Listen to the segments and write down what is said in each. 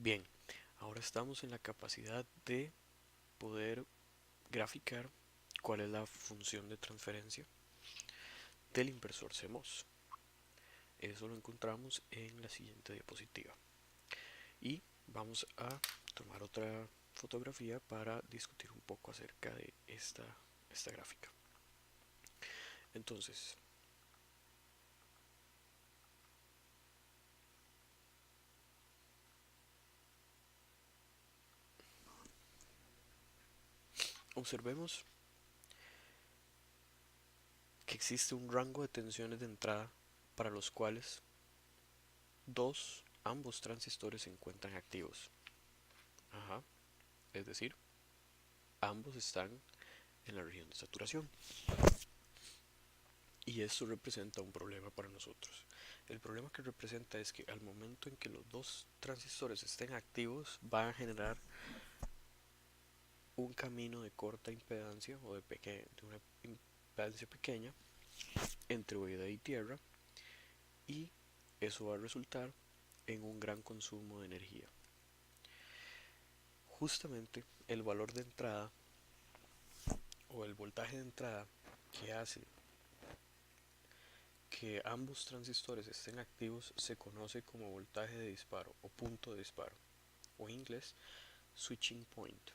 Bien, ahora estamos en la capacidad de poder graficar cuál es la función de transferencia del inversor CMOS. Eso lo encontramos en la siguiente diapositiva. Y vamos a tomar otra fotografía para discutir un poco acerca de esta gráfica. Entonces, observemos que existe un rango de tensiones de entrada para los cuales ambos transistores se encuentran activos. Ajá, es decir, ambos están en la región de saturación. Y esto representa un problema para nosotros. El problema que representa es que al momento en que los dos transistores estén activos, van a generar un camino de corta impedancia o de una impedancia pequeña entre huella y tierra, y eso va a resultar en un gran consumo de energía. Justamente el valor de entrada o el voltaje de entrada que hace que ambos transistores estén activos se conoce como voltaje de disparo o punto de disparo, o en inglés switching point.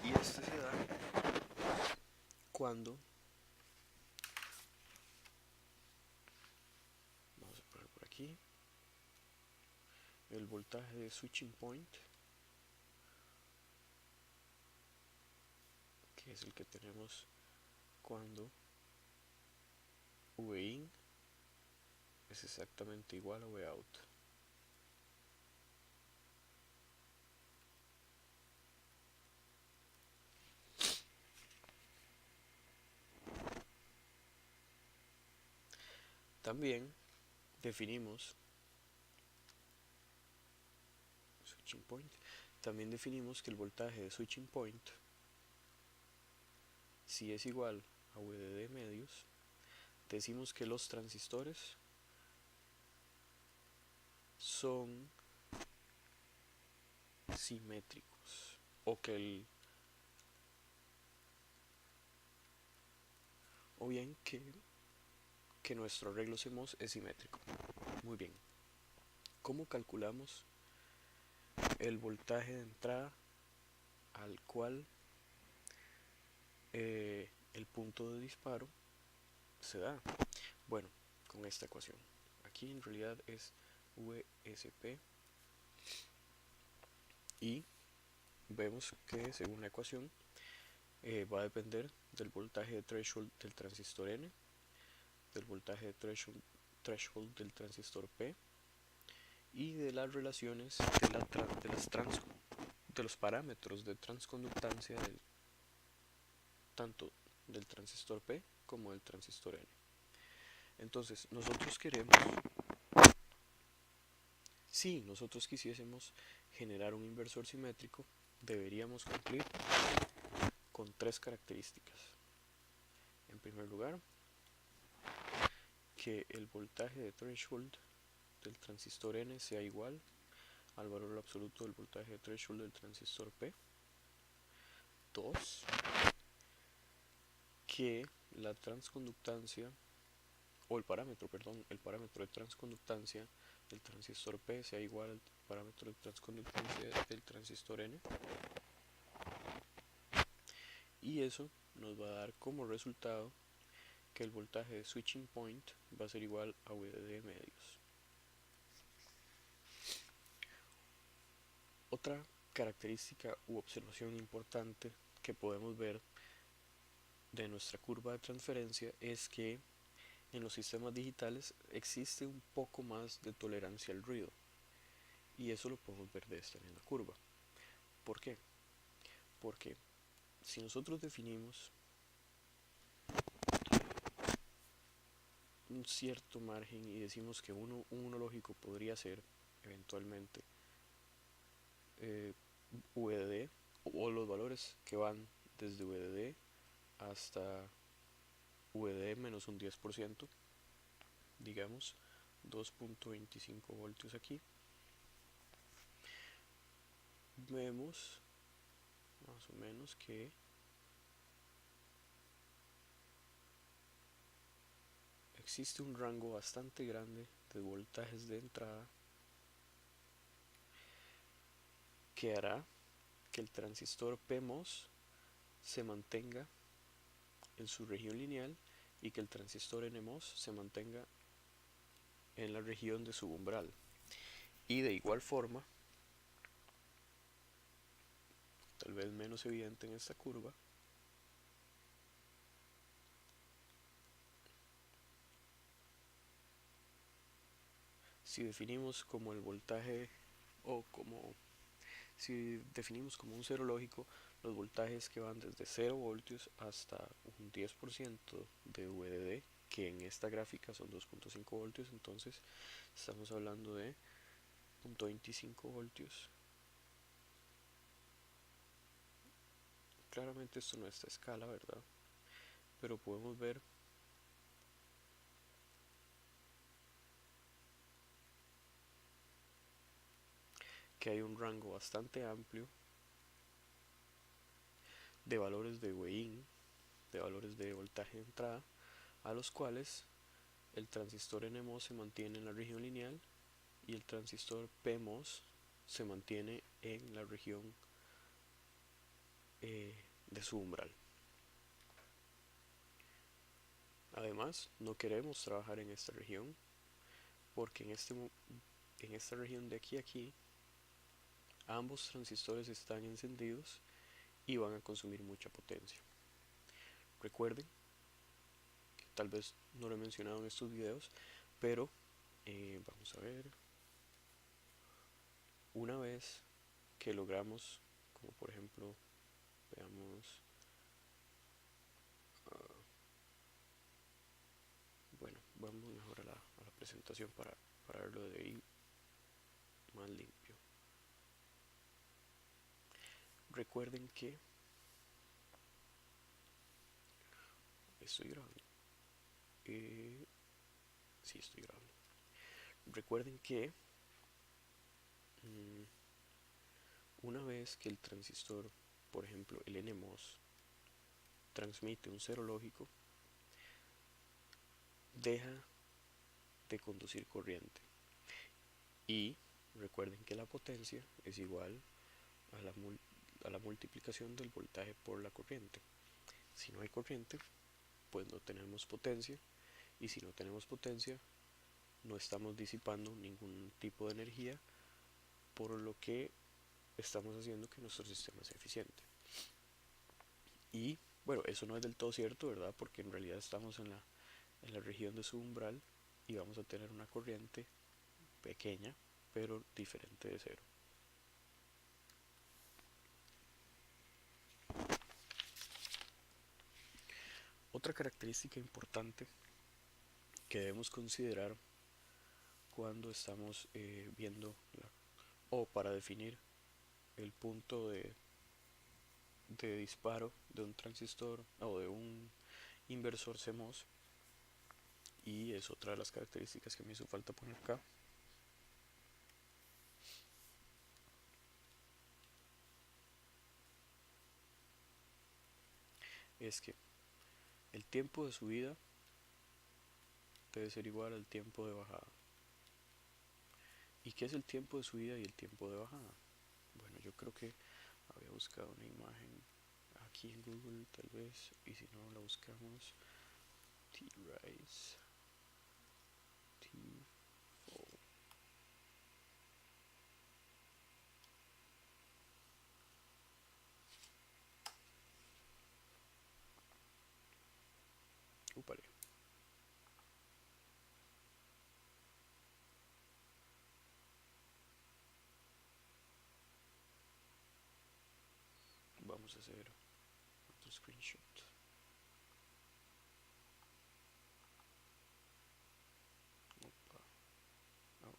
Y este se da cuando, vamos a poner por aquí, el voltaje de switching point, que es el que tenemos cuando V in es exactamente igual a V out. También definimos switching point, también definimos que el voltaje de switching point, si es igual a VDD medios, decimos que los transistores son simétricos, o bien que nuestro arreglo CMOS es simétrico. Muy bien, ¿cómo calculamos el voltaje de entrada al cual el punto de disparo se da? Bueno, con esta ecuación. Aquí en realidad es VSP, y vemos que según la ecuación va a depender del voltaje de threshold del transistor N, del voltaje de threshold del transistor P y de las relaciones de los parámetros de transconductancia tanto del transistor P como del transistor N. Entonces, si nosotros quisiésemos generar un inversor simétrico, deberíamos cumplir con tres características. En primer lugar, que el voltaje de threshold del transistor N sea igual al valor absoluto del voltaje de threshold del transistor P. 2. Que la transconductancia, o el parámetro de transconductancia del transistor P sea igual al parámetro de transconductancia del transistor N. Y eso nos va a dar como resultado que el voltaje de switching point va a ser igual a VDD medios. Otra característica u observación importante que podemos ver de nuestra curva de transferencia es que en los sistemas digitales existe un poco más de tolerancia al ruido, y eso lo podemos ver de esta misma curva. ¿Por qué? Porque si nosotros definimos un cierto margen y decimos que un 1 lógico podría ser eventualmente VDD, o los valores que van desde VDD hasta VDD menos un 10%, digamos 2.25 voltios aquí, vemos más o menos que existe un rango bastante grande de voltajes de entrada que hará que el transistor PMOS se mantenga en su región lineal y que el transistor NMOS se mantenga en la región de subumbral. Y de igual forma, tal vez menos evidente en esta curva, si definimos como el voltaje o como si definimos como un cero lógico los voltajes que van desde 0 voltios hasta un 10% de VDD, que en esta gráfica son 2.5 voltios, entonces estamos hablando de 0.25 voltios. Claramente esto no es esta escala, ¿verdad? Pero podemos ver que hay un rango bastante amplio de valores de Wein, de valores de voltaje de entrada, a los cuales el transistor NMOS se mantiene en la región lineal y el transistor PMOS se mantiene en la región de su umbral. Además, no queremos trabajar en esta región porque en esta región de aquí a aquí ambos transistores están encendidos y van a consumir mucha potencia. Recuerden que tal vez no lo he mencionado en estos videos, pero vamos a ver, una vez que logramos, como por ejemplo, veamos, uh, bueno, vamos mejor a la presentación para verlo de ahí más limpio. Recuerden que estoy grabando. Sí, estoy grabando. Recuerden que mmm, una vez que el transistor, por ejemplo el NMOS, transmite un cero lógico, deja de conducir corriente. Y recuerden que la potencia es igual a la multiplicación del voltaje por la corriente. Si no hay corriente, pues no tenemos potencia. Y si no tenemos potencia, no estamos disipando ningún tipo de energía, por lo que estamos haciendo que nuestro sistema sea eficiente. Y bueno, eso no es del todo cierto, ¿verdad? Porque en realidad estamos en la región de su umbral y vamos a tener una corriente pequeña, pero diferente de cero. Otra característica importante que debemos considerar cuando estamos viendo o para definir el punto de disparo de un transistor o de un inversor CMOS, y es otra de las características que me hizo falta poner acá, es que el tiempo de subida debe ser igual al tiempo de bajada. ¿Y qué es el tiempo de subida y el tiempo de bajada? Bueno, yo creo que había buscado una imagen aquí en Google tal vez, y si no la buscamos, T-Rise, T-Fall. Upale. Vamos a hacer otro screenshot. Opa. Oh.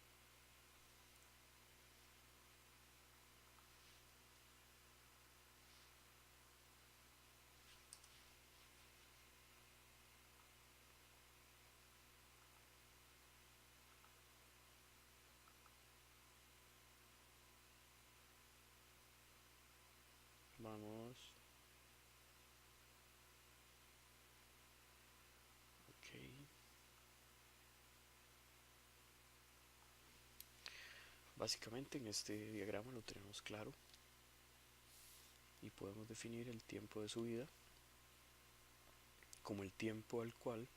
Básicamente en este diagrama lo tenemos claro y podemos definir el tiempo de subida como el tiempo al cual,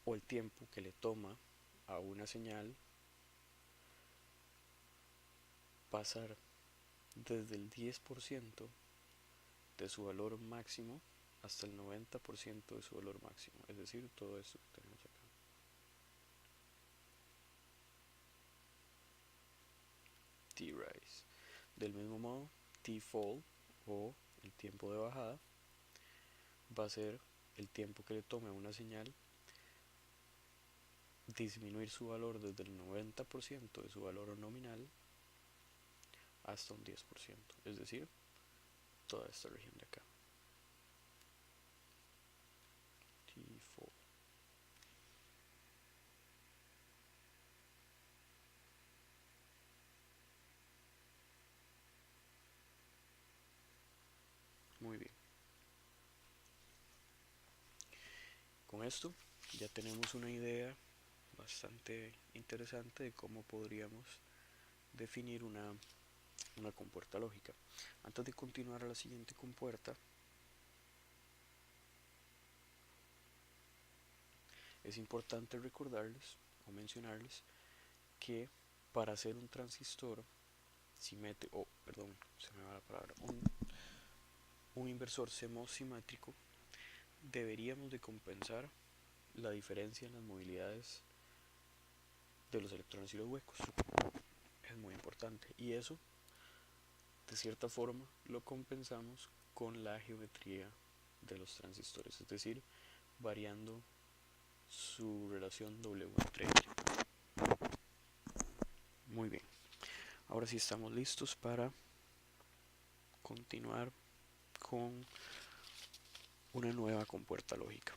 o el tiempo que le toma a una señal pasar desde el 10% de su valor máximo hasta el 90% de su valor máximo, es decir, todo esto que tenemos acá. T-rise. Del mismo modo, T-fall, o el tiempo de bajada, va a ser el tiempo que le tome a una señal disminuir su valor desde el 90% de su valor nominal hasta un 10%, es decir, toda esta región de acá. T-fall. Muy bien. Con esto ya tenemos una idea bastante interesante de cómo podríamos definir una compuerta lógica. Antes de continuar a la siguiente compuerta, es importante recordarles o mencionarles que para hacer un transistor simétrico, perdón, se me va la palabra, un inversor CMOS simétrico, deberíamos de compensar la diferencia en las movilidades de los electrones y los huecos. Es muy importante, y eso de cierta forma lo compensamos con la geometría de los transistores, es decir, variando su relación W entre ellos. Muy bien, ahora sí estamos listos para continuar con una nueva compuerta lógica.